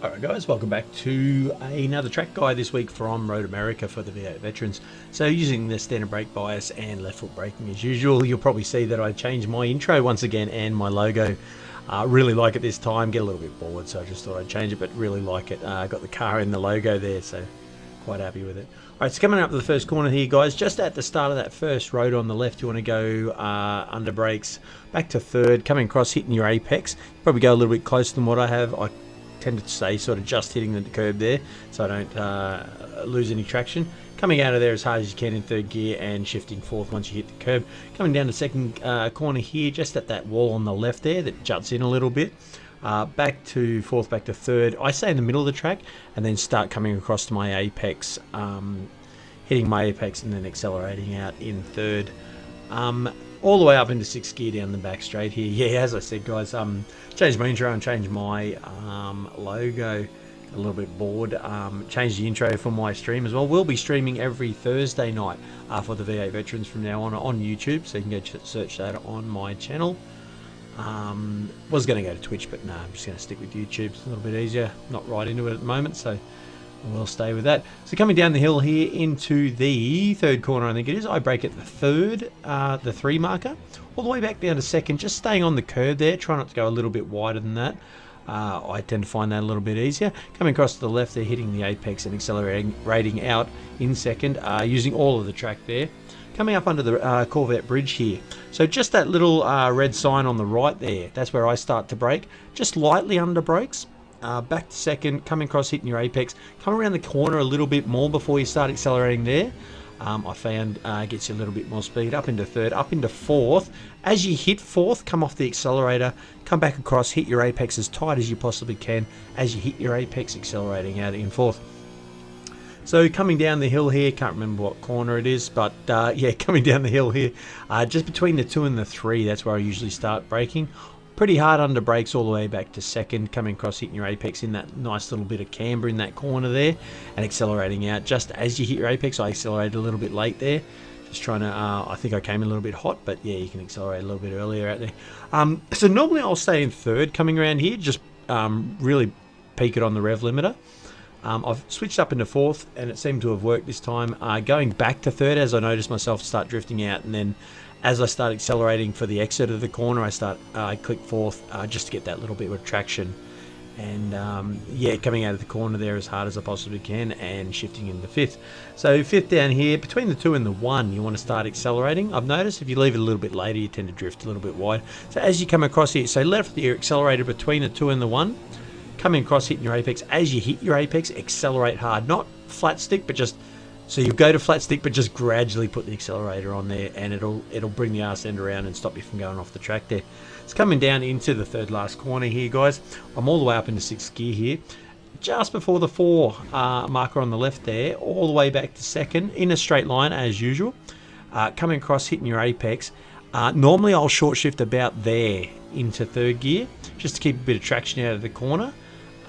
Alright guys, welcome back to another track guide this week from Road America for the V8 veterans. So using the standard brake bias and left foot braking as usual, you'll probably see that I changed my intro once again and my logo. Really like it this time, get a little bit bored, so I just thought I'd change it, but really like it. Got the car in the logo there, so quite happy with it. Alright, so coming up to the first corner here guys, just at the start of that first road on the left, you want to go under brakes, back to third, coming across, hitting your apex. Probably go a little bit closer than what I have. I tend to stay sort of just hitting the curb there so I don't lose any traction. Coming out of there as hard as you can in third gear and shifting fourth once you hit the curb. Coming down the second corner here, just at that wall on the left there that juts in a little bit. Back to fourth, back to third. I stay in the middle of the track and then start coming across to my apex, hitting my apex and then accelerating out in third. All the way up into sixth gear down the back straight here. Yeah, as I said guys, changed my intro and changed my logo. A little bit bored. Changed the intro for my stream as well. We'll be streaming every Thursday night for the V8 veterans from now on YouTube, so you can go search that on my channel. Was going to go to Twitch, but no, I'm just going to stick with YouTube. It's a little bit easier. Not right into it at the moment, so we'll stay with that. So coming down the hill here into the third corner, I think it is, I brake at the third, the 3 marker, all the way back down to second, just staying on the curb there, try not to go a little bit wider than that. I tend to find that a little bit easier. Coming across to the left there, hitting the apex and accelerating out in second, using all of the track there. Coming up under the Corvette bridge here. So just that little red sign on the right there, that's where I start to brake. Just lightly under brakes. Back to second, coming across, hitting your apex, come around the corner a little bit more before you start accelerating there. I found gets you a little bit more speed. Up into third, up into fourth. As you hit fourth, come off the accelerator, come back across, hit your apex as tight as you possibly can. As you hit your apex, accelerating out in fourth. So coming down the hill here, can't remember what corner it is, but yeah, coming down the hill here, just between the 2 and the 3, that's where I usually start braking. Pretty hard under brakes all the way back to second, coming across, hitting your apex in that nice little bit of camber in that corner there, and accelerating out. Just as you hit your apex, I accelerated a little bit late there. Just trying to, I think I came a little bit hot, but yeah, you can accelerate a little bit earlier out there. So normally I'll stay in third coming around here, just really peak it on the rev limiter. I've switched up into fourth and it seemed to have worked this time. Going back to third as I noticed myself start drifting out, and then as I start accelerating for the exit of the corner, I click fourth just to get that little bit of traction. And yeah, coming out of the corner there as hard as I possibly can and shifting into fifth. So fifth down here, between the 2 and the 1, you want to start accelerating. I've noticed if you leave it a little bit later, you tend to drift a little bit wide. So as you come across here, so left your accelerator between the 2 and the 1, coming across, hitting your apex. As you hit your apex, accelerate hard. Not flat stick, but just, so you go to flat stick, but just gradually put the accelerator on there, and it'll bring the arse end around and stop you from going off the track there. It's coming down into the third last corner here, guys. I'm all the way up into 6th gear here. Just before the 4 marker on the left there, all the way back to second, in a straight line as usual. Coming across, hitting your apex. Normally I'll short shift about there into 3rd gear, just to keep a bit of traction out of the corner.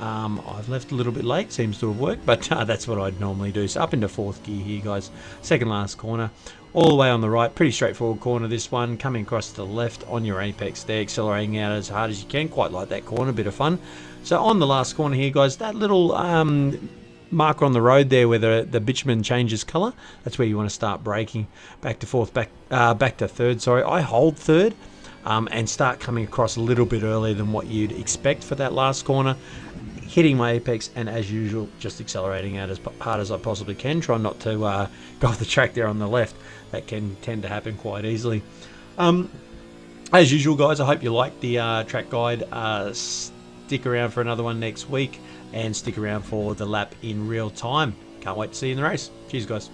I've left a little bit late, seems to have worked, but that's what I'd normally do. So up into 4th gear here, guys. Second last corner, all the way on the right. Pretty straightforward corner, this one. Coming across to the left on your apex there, accelerating out as hard as you can. Quite like that corner, bit of fun. So on the last corner here, guys, that little marker on the road there where the bitumen changes colour, that's where you want to start braking. Back to fourth, back to third, sorry. I hold third. And start coming across a little bit earlier than what you'd expect for that last corner, hitting my apex, and as usual just accelerating out as hard as I possibly can. Try not to go off the track there on the left. That can tend to happen quite easily. As usual, guys, I hope you like the track guide. Stick around for another one next week, and stick around for the lap in real time. Can't wait to see you in the race. Cheers, guys.